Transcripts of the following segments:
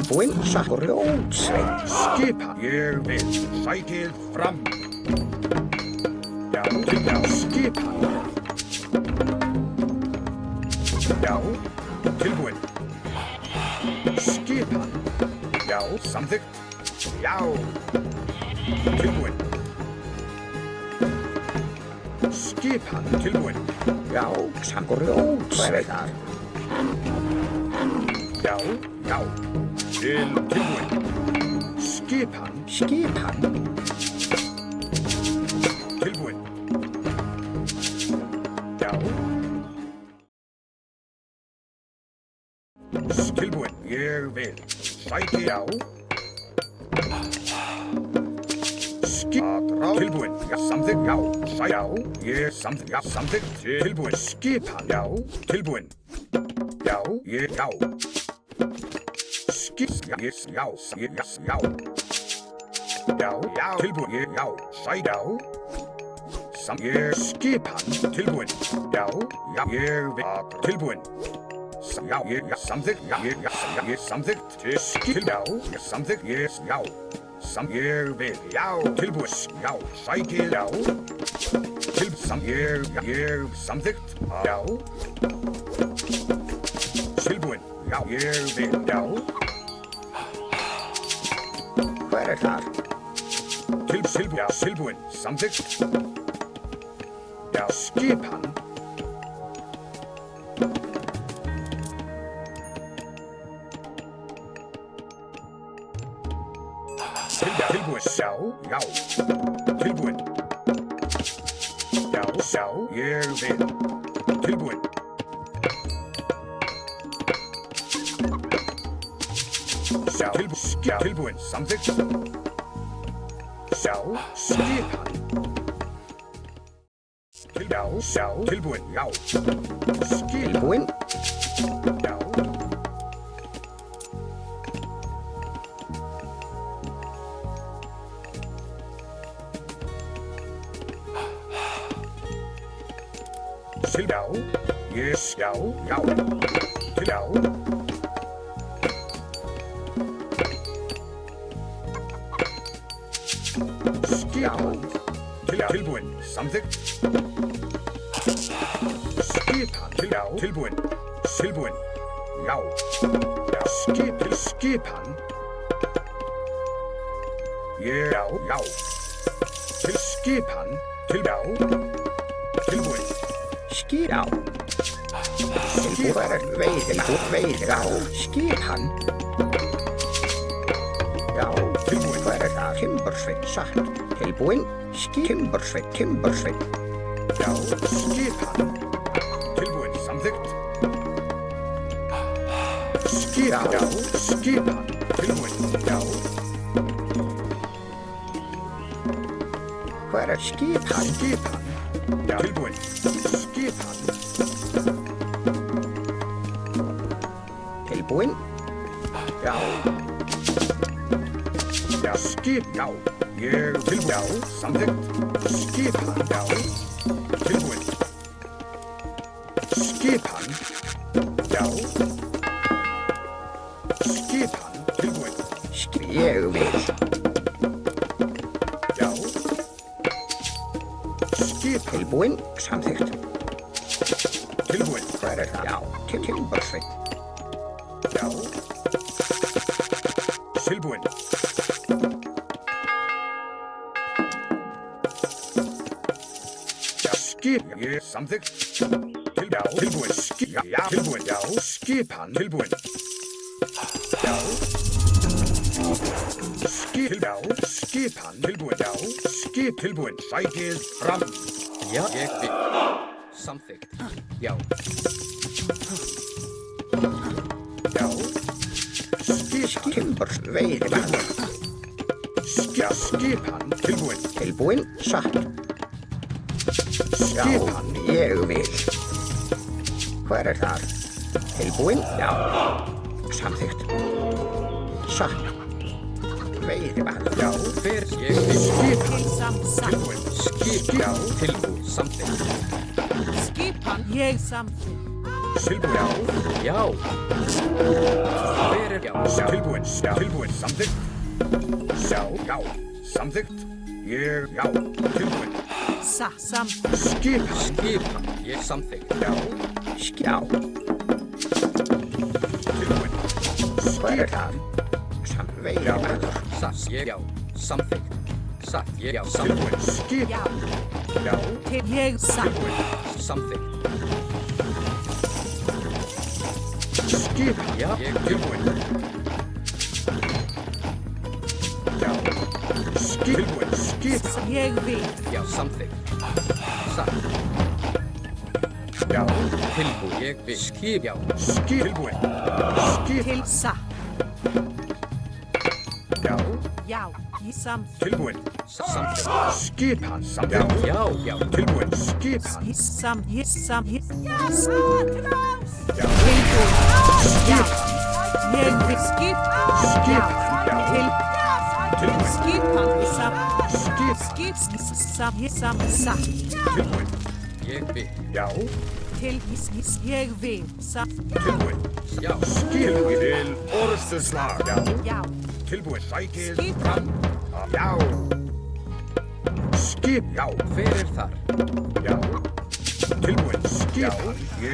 Tilbúinn, satt og rjótsveit. Skipan, ég vil. Sækið fram. Já, skipan. Já, tilbúinn. Skipan. Já, samþykkt. Já. Tilbúinn. Skipan, tilbúinn. Já, satt og rjótsveit. Já, já. Tilbúinn. Skipan. Skipan. Tilbúinn. Já. Tilbúinn. Ég vil. Sæti já. Tilbúinn. Já, samþykkt. Já. Já. Ég samþykkt. Já, samþykkt. Tilbúinn. Skipan. Já. Tilbúinn. Já. Ég já. Já. Já. Já. Já. Já. Tilbúinn. Ég já. Sæti já. Ég skipan. Tilbúinn. Já. Já. Ég vil. Tilbúinn. Já, ég samþykkt. Já, ég samþykkt. Já, ég samþykkt. Ég já. Ég vil. Já, tilbúinn. Já, sækið. Já. Ég samþykkt. Já. Tilbúinn. Já, ég vil. Já. Hver þar? Tilbúinn. Samþykkt. Já, skipan. Tilbúinn. Já, já. Tilbúinn. Já, já. Ég vil. Tilbúinn. Já, tilbúinn. Samþykkt. Já, skipan. Já, tilbúinn. Já. Tilbúinn. Já. Já, yes, já, já, já. Skipan. Tilbúinn. Samþykkt. Skipan. Já, tilbúinn. Tilbúinn. Já. Já, skipan. Já, já. Til skipan. Já. Tilbúinn. Já. Veiði á skipan. Já, Tilbúinn. hver það? Timbursveit, satt. Tilbúinn. Timbursveit. Já, skipan. Tilbúinn. Samþykkt. Skipan. Já, skipan. Tilbúinn. Já. Hver skipan? Skipan. Já, tilbúinn. Skipan. Tilbúinn. Já. Já, já. Ég tilbúinn. Já, samþykkt. Skipan. Já. Tilbúinn. Skipan. Já. Skipan. Tilbúinn. Ég vil. Já. Skipan. Tilbúinn. Samþykkt. Tilbúinn. Hver það? Já. Timbursveit. Já. Tilbúinn. Já, ég samþykkt. Já, tilbúinn. Já, tilbúinn. Já, skipan. Tilbúinn. Já. Já, skipan. Tilbúinn. Já, tilbúinn. Sækið fram. Já, ég vil. Samþykkt. Já. Já. Timbursveit. Já, skipan. Tilbúinn. Tilbúinn. Satt. Skipan. Ég vil. Hver þar? Tilbúinn. Já. Samþykkt. Satt. Veiðimann. Já, Hver ég vil. skipan. Samþykkt. Tilbúinn. Skip. Já, tilbúið. Samþykkt. Skipan. Ég samþykkt. tilbúin, Já. Hver já. tilbúin, tilbúin, samþykkt. Já, samþykkt. Já, tilbúin. Sam. Skipan, Skipan. Ég samþykkt. já, Skjá. tilbúin. Hver það? Samt veiðimaður. Satt. Ég já. Samþykkt. Satt. Ég já. Samþykkt. Tilbúin, skip, Já. já, Til ég satt. Samþykkt. skipan, Já. Ég tilbúin. Já, tilbúin, skipan, Ég vil. Já. Samþykkt. Satt. já, Tilbúin. Ég vil. Skip. Já. tilbúin. Skip, Til satt. já, Já. Í sam. tilbúin. Samþykkt. Skipan, samþykkt. Já. Já. Tilbúin, skipan, Í sam. Í sam. Í já, Tilbúin. Já. Ég vil. Skip. skipan, já, Til. tilbúin, Skipan. Í sam. skip, Skip. Sam. Í sam. Satt. tilbúin. Ég vil. Já, Til. Ég vil. Satt. tilbúin. Já. Tilbúin til orðstuslag. Já, Já. tilbúin, sækið. Skipan. Já, skip, já, Hver þar? já, tilbúin, skipan. Til ég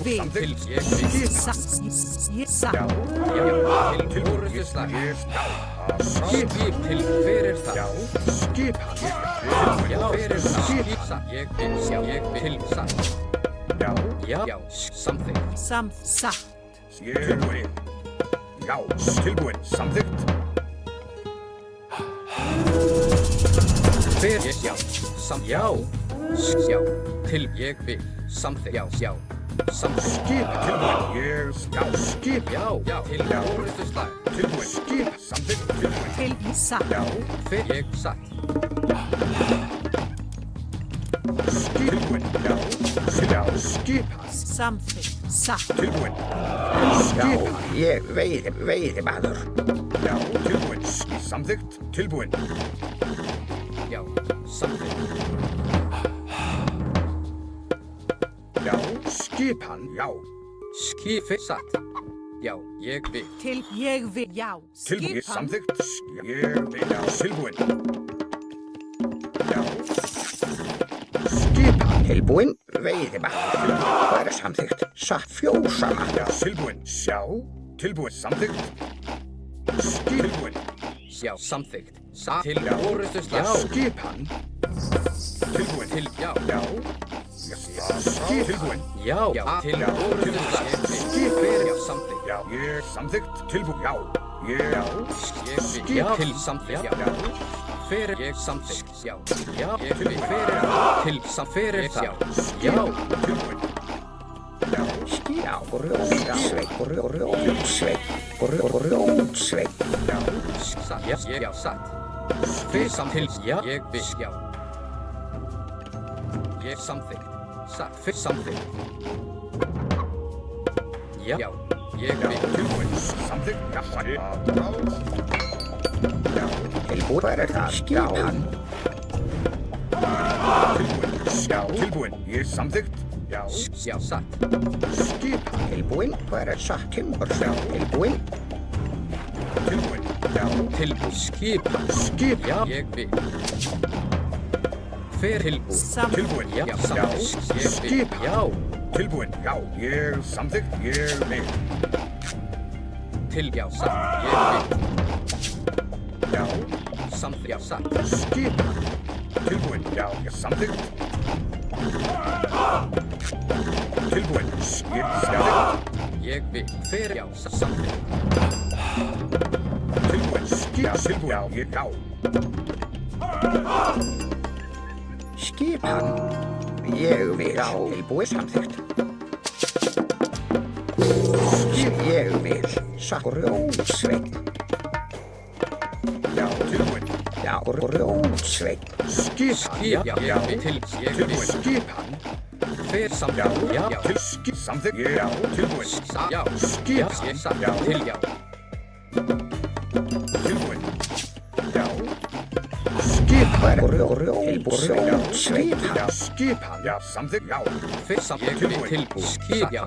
vil. Til Samþykkt. ég vil. Skipan, Satt. Í satt. já, Já. Til tilbúin, orðuðu slag. já, skip, Skip til hver þar? já, skipan. Já. Hver þar? Skip, Skip satt. Ég vil. Já. Ég vil. Til satt. já, Já. Já. Samþykkt. Sam. Satt. tilbúin, já, tilbúin, samþykkt. Hver ég. Já. Já. Já. Til ég vil. Samþykkt. Já. Já. Samþykkt. Skip, tilbúin, já, skip, Já. Já. Til orðuðu slag. tilbúin, skip, samþykkt, tilbúin, Til í satt. já, Hver ég satt. skip, tilbúin, já, skipan, Samþykkt. Satt. tilbúin, Já, skipan, ég veiðimaður. já, tilbúin, samþykkt, tilbúin, Já. Samþykkt. já, skipan, já, Skip satt. Já. Ég vil. Til ég vil. Já. tilbúin, Skipan. samþykkt, ég vil, já, tilbúin, já, skipan, Tilbúin, veiðimaður. Hver samþykkt? Satt fjósama. já, tilbúin, sjá, tilbúin, samþykkt, skip, tilbúin, Já. Samþykkt. Satt. Til Já. orðuðu slag. já, skipan, tilbúin, Til. Já. já, skip, tilbúin, Já. Já. Til Já. orðuðu slag. Skip. Hver já. Samþykkt. já, ég, samþykkt, tilbúin, já, ég, já, Ég vil. Já. Til samþykkt. Já. já, Hver ég samþykkt. Já. Já. Ég vil. Hver þar? Til samþykkt. Já. Já. tilbúin, já, Skjá, grjótsveit, grjótsveit, grjótsveit. já, Satt. Já. Ég já. Satt. Hver samþykkt. Já. Ég vil. Já. Ég samþykkt. Satt. Hver samþykkt. Já. Já. Ég já, vil. tilbúin, samþykkt, já, já, Tilbúin, hver það? Skipan. tilbúin, já, tilbúin, ég, samþykkt, já, Já. Satt. skipan, Tilbúin, hver satt timur? Tilbúin, tilbúin, já, Tilbúin. Skipan. skip, Já. Ég vil. Hver tilbúin. Sam. tilbúin, Já. já, Samþykkt. Ég vil. skipan, Já. tilbúin, já, ég, samþykkt, ég, vil, Til. Já. Satt. Ég vil. já, Samþykkt. Já. Satt. skipan, tilbúin, já, ég, samþykkt, tilbúin, skip, samþykkt, Ég vil. Hver já. Samþykkt. tilbúin, skip, tilbúin, já, ég, já, skipan. Ég vil. Tilbúin, samþykkt. Ég vil. Satt grjótsveit. já, tilbúin, Já, grjótsveit. skipan, Já. Ég vil. Til. Ég tilbúin, vil. skipan, Hver samþykkt. Já. Já. til, skip, samþykkt, já, tilbúin, Satt. Já. skip, Já. Ég satt. já, Til. Já. tilbúin, já, skip, Skipan. Já, skipan. Já, samþykkt. Já. Fyrst ég vil tilbúin. Skip, já.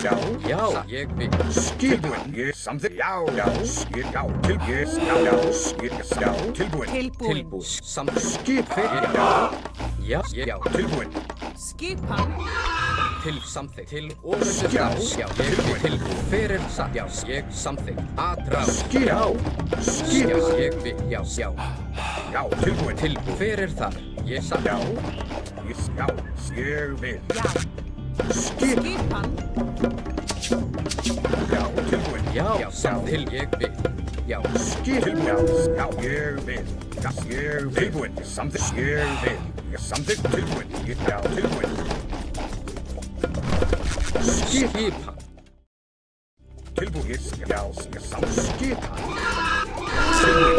Já. Já, ég vil. Tilbúin. Ég samþykkt. Já. Já. Skip. Já. Tilbúin. Já. Já. Skip. Já. Tilbúin. Tilbúin. Tilbúin. Samt. Skip. Fyrir, Já. já. Já. Tilbúin. Skipan. Til samþykkt. Til orðustafs. Já, ég vil tilbúin. Fyrir satt. Já, ég samþykkt. Aðrá. Skip. Já. Skip. Já, ég vil. Já, já. Já. Tilbúin. Tilbúin. Fyrir þar. Ég satt. Já. Já. Ég vil. Já. Skip. Skipan. Já. Tilbúin. Já, samt til ég vil. Já. Skip. Tilbúin. Já. Ég vil. Já. Ég vil. Tilbúin. Samþykkt. Ég vil. Ég samþykkt. Tilbúin. Já. Tilbúin. Skip. Skipan. Tilbúin. Já. Ég samþykkt. Skipan. Tilbúin.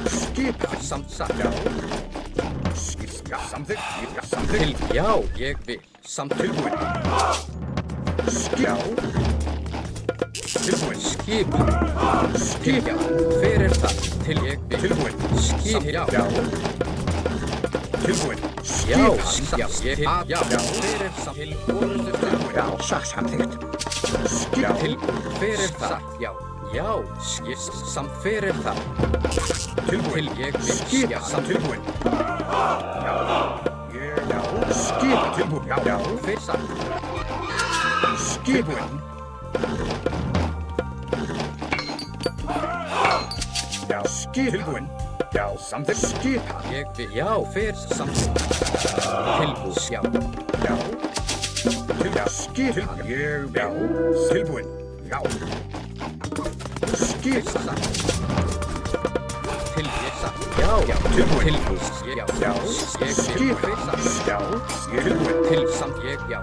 Skipan. Samt satt. Já. Já. Samþykkt. Já. Samþykkt. Til, já, ég vil. Samt Tilbúin. Já. Tilbúin. skipan. Til, já. Fyrir þar. Til ég vil. Tilbúin. Skip, já. Já. Tilbúin. Já, Skipan. já, ég til, já. Fyrir samt. Til orðustafs. Já, samþykkt. Já. Til, fyrir þar. Já. Já, ég samt fyrir þar. Tilbúin. Til ég vil. Skipan. Já, samt Tilbúin. Já. Já. Skipan. Tilbúin. Já. Já. fyrir samt. Skipan. Já. Tilbúin. Já. Samþykkt. Skipan. Ég vil. Já, fyrir samt. Tilbúin. Já. Já. Já. Skipan. Ég vil. Já. Tilbúin. Já. Fyrir Skipan. samt. Til ég samt. Já, já. Tilbúin. Tilbúin. Já. Já. Ég vil. Fyrir Skipan. samt. Já. Tilbúin. Til samt ég, já.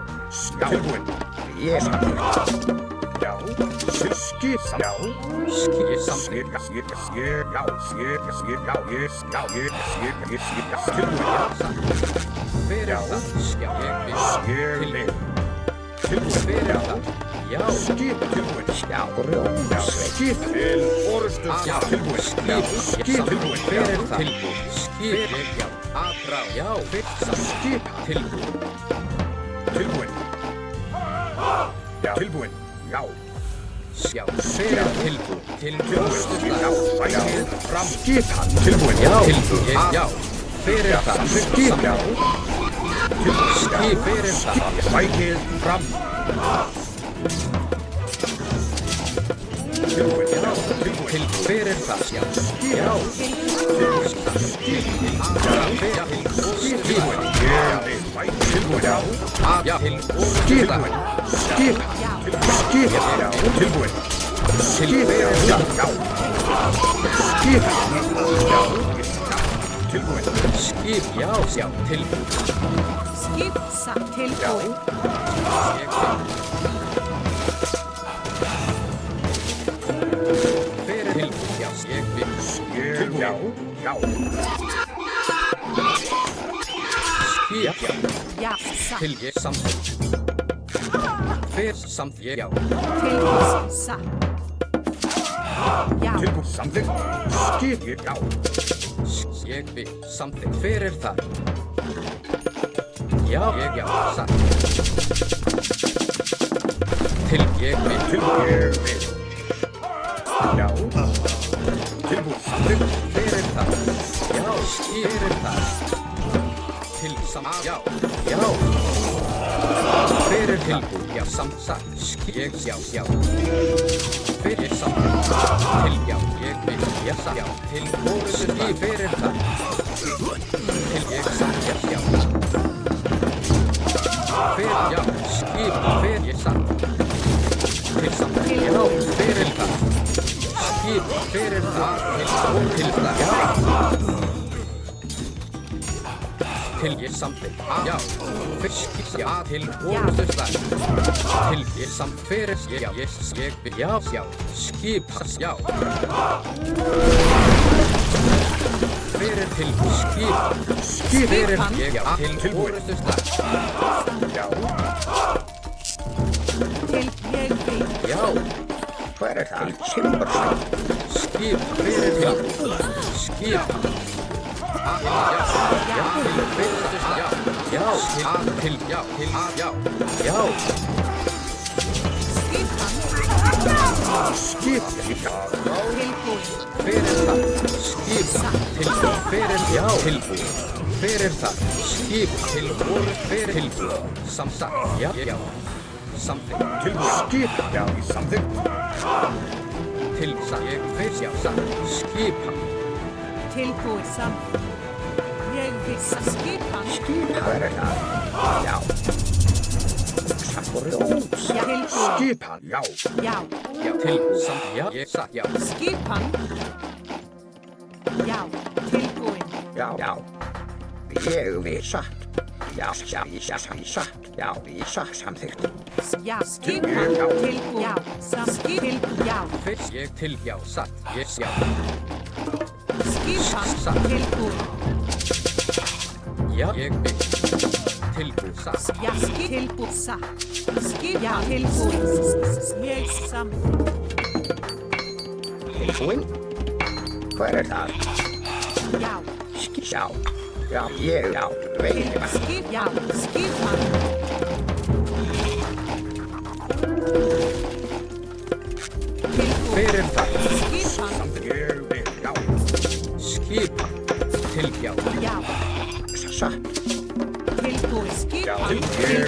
Já. Tilbúin. Ég samþykkt. Já. Skipan. Já. Ég samt. Fyrir Já. það. Já, ég vil. Fyrir það. Já. Já, grjónsveit. Já. Skip. Fyrir það. Tilbúin. Skip. Já. Aðrá. Já. Fyrir samt. Tilbúin. Já. Fyrir tilbúin. Tilbúin. Fram. Tilbúin. Já. Tilbúin. Já. Fyrir það. Skip. Skip. Fyrir það. Sækið Fram. tilbúin. Til fyrir það. Já. Já. Tilbúin. Tilbúin. Já. Já. Til Tilbúin. Skip. Skip. Já. Tilbúin. Til fyrir það. Já. Skip. Já. Tilbúin. Skip. Já. Já. Tilbúin. Skip satt. Tilbúin. Fyrir tilbúin. Já. Ég vil. Tilbúin. Já. Já. Skip. Já. Já. Satt. Til ég samþykkt. Fyrir samt ég. Já. Tilbúin. Satt. Já. Tilbúin. Samþykkt. Skip. Já. Ég vil samþykkt. Fyrir það. Já. Ég. Já. Satt. Til ég vil. Tilbúin. Ég vil. Já. Tilbúin. Samþykkt. Fyrir það. Já. Fyrir það. Til samt. Já. Já. Fyrir tilbúin. Já. Samt satt. Ég. Já. Já. Fyrir samt. Til. Já. Ég vil. Já. Satt. Já. Til orðustu. Fyrir það. Til ég satt. Já. Já. Fyrir. Já. Skip. Fyrir ég satt. Til samt. Já. Fyrir það. Skip. Fyrir það. Til það. Já. Til ég samþykkt. Já. Fisk. Já. Til orðustu slag. Til ég samt. Fyrir. Já. Ég vil. Já. Já. Skip. Já. Fyrir til skip. Fyrir ég. Já. Til orðustu slag. Já. Til ég vil. Já. Hver það? Timbursveit. Skip fyrir það. Skipan. Já, til fyrir það. Já, til, já. Skipan. Skip. Tilbúin. Fyrir það. Skipan. Tilbúin. Fyrir, já. Tilbúin. Fyrir það. Skipan. Tilbúin. Fyrir tilbúin. Samsagt. Já. Samþykkt. Tilbúin. Skip. Já, samþykkt. Tilsagt. Ég fyrir, já. Skipan. Tilbúin. Ég vissi skipan. Hver það? Já. Samburjós. Já. Tilbúin. Skipan. Já. Já. Já, tilbúin. Já, ég sagt, já. Skipan. Já. Tilbúin. Já. Ég við satt. Já, satt. Já, við satt samþykkt. Já. Skipan. Tilbúin. Já. Tilbúin. Já. Fyrst ég til, já, satt. Ég, já. Skipan. Tilbúin. Já, ég bygg. Tilbúin, satt. Já. Tilbúin. Satt. Já. Tilbúin. Ég samþykkt. Tilbúin. Hver það? Já. Já. Já, ég veit það. Já. Skipan. Tilbúin. Fyrir það. Skipan. Ég vil. Já. Skipan. Til, já. Já. Satt. Tilbúin. Skipan.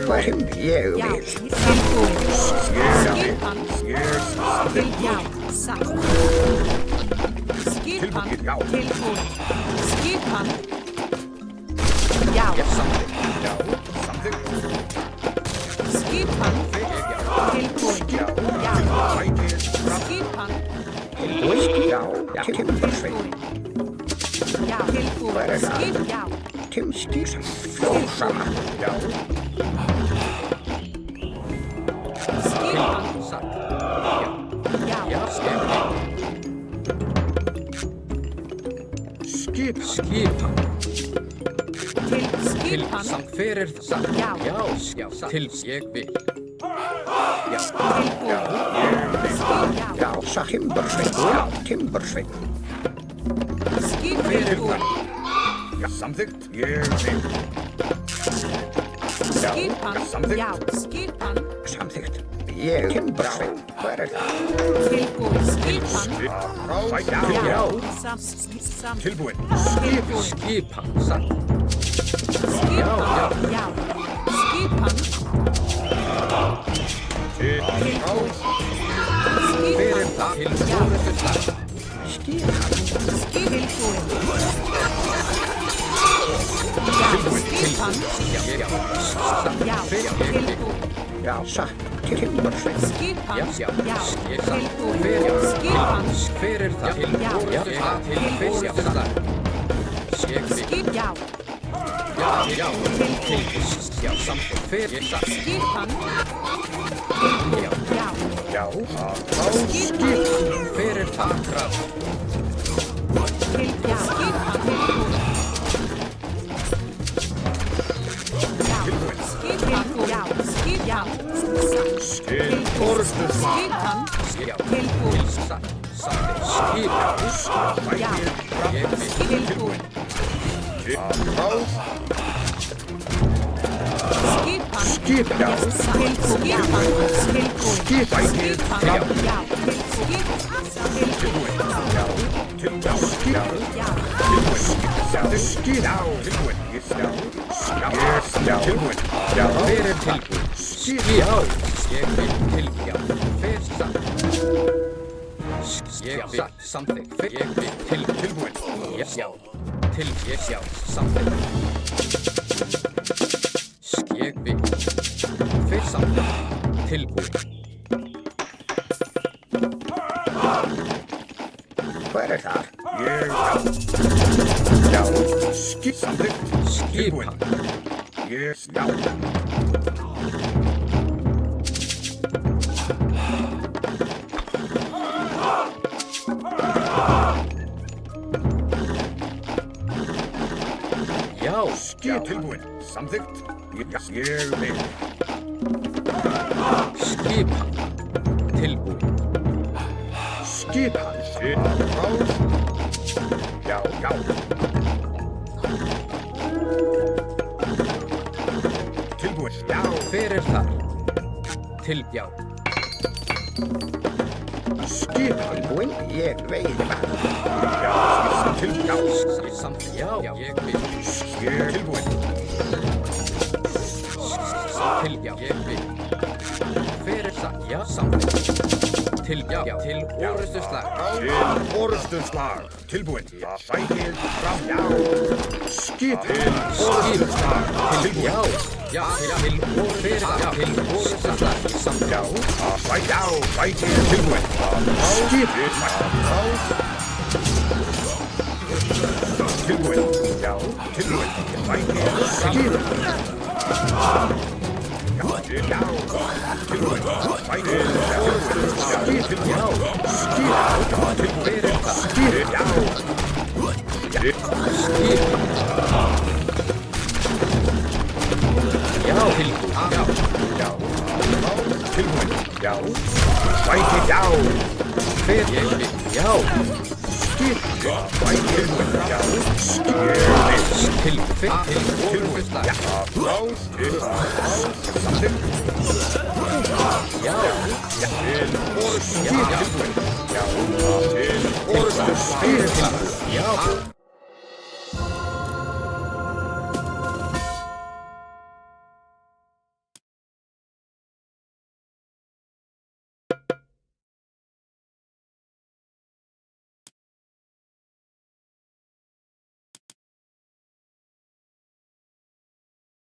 Hver ég Já. vil. Tilbúin. Skipan. Ég. Til, já. Satt. Skipan. Tilbúin. Já. Tilbúin. Skipan. Já. Ég samþykkt. Já. Samþykkt. Skipan. Fyrir, já. Tilbúin. Já. Já. Sækir. Skipan. Já, timbursveit. Tilbúin. Já. Tilbúin. Skip. Já. Timskir fjósama. Já. Skipan. Satt. Já. Já, skipan. Skip. Skipan. Til Til, skipan. samt fyrir það. Satt. Já. Já, satt. Til, ég vil. Já. Tilbúin. Já. Já, satt timbursveit. Já, timbursveit. Skip. Fyrir Tilbúin. það. Já. Samþykkt. Ég vil. Skipan. Samþykkt. Já. Skipan. Samþykkt. Ég timbursveit. Hver það? Tilbúin. Skipan. Sækir. Já. Sam. Tilbúin. Tilbúin. Skipan. Satt. Skipan. Já. Já. Skipan. Tilbúin. Fyrir Skipan. það. Til, fyrir það. Skipan. Tilbúin. Já. Skipan. Já. Satt. Já. Fyrir, ég vil. Tilbúin. Já, satt timbursveit. Skipan. Já. Já. Ég satt. Tilbúin. Fyrir, Skipan. fyrir það. Til, Já. já. Til, fyrir það. Ég vil. Skip. Já. Já. Til, já. Samþykkt. Fyrir, satt. Skipan. Já. Já. Já. Skipan. Fyrir það. Kraft. Til. Já. Skipan. Tilbúin. Já. Skipan. Já. Skip. Já. Skip. Skipan. Já. Tilbúin. Satt. Skip. Já. Ég vil. Tilbúin. Skipan. Skip. Já. Tilbúin. Skipan. Tilbúin. Skipan. Skipan. Já. Tilbúin. Tilbúin. Já. Tilbúin. Skip. Já. Já. Skip. Já. Tilbúin. Já. Tilbúin. Já. Fyrir tilbúin. Skip. Já. Ég vil til. Já. Fyrir satt. Ég vil. Samþykkt. Fyrir. Ég vil til. Tilbúin. Já. Til. Ég já. Samþykkt. Ég vil. Fyrir samþykkt. Tilbúin. Hver það? Ég. Já. Skip. Samþykkt. Tilbúin. Skipan. Ég. Já. Já. Skip. Tilbúin. Samþykkt. Ég vil. Skipan. Tilbúin. skipan Ráð Já, já Tilbúin Já Fyrir þar. Til, já. Skipan Tilbúinn, ég veiði mann. Já, til Já Samt, já. Ég vil. Tilbúin Til, já. Ég vil. Fyrir þar, já. Samt. Til, já. Til orustuslag. Til orðstunslag Tilbúin Sækið fram Já Skipin orðstunslag Til, já. Já, til orustuslag. Já, til orustuslag. Samt, já. Já, sækið tilbúin Skipin Tilbúin Já, tilbúin Sækið skipin Já, tilbúin Sækið orðstunslag Skipin Já, skipin Fyrir þar. Skipin Já Já, til, já. Já, tilbúin Já, sækið Já Fyrir, ég vil. Já. Skipin Sækið tilbúin Já, skipin Til, orustuslag. Já, samþykkt Já. Til orðstunslag Já, til orðstunslag Já.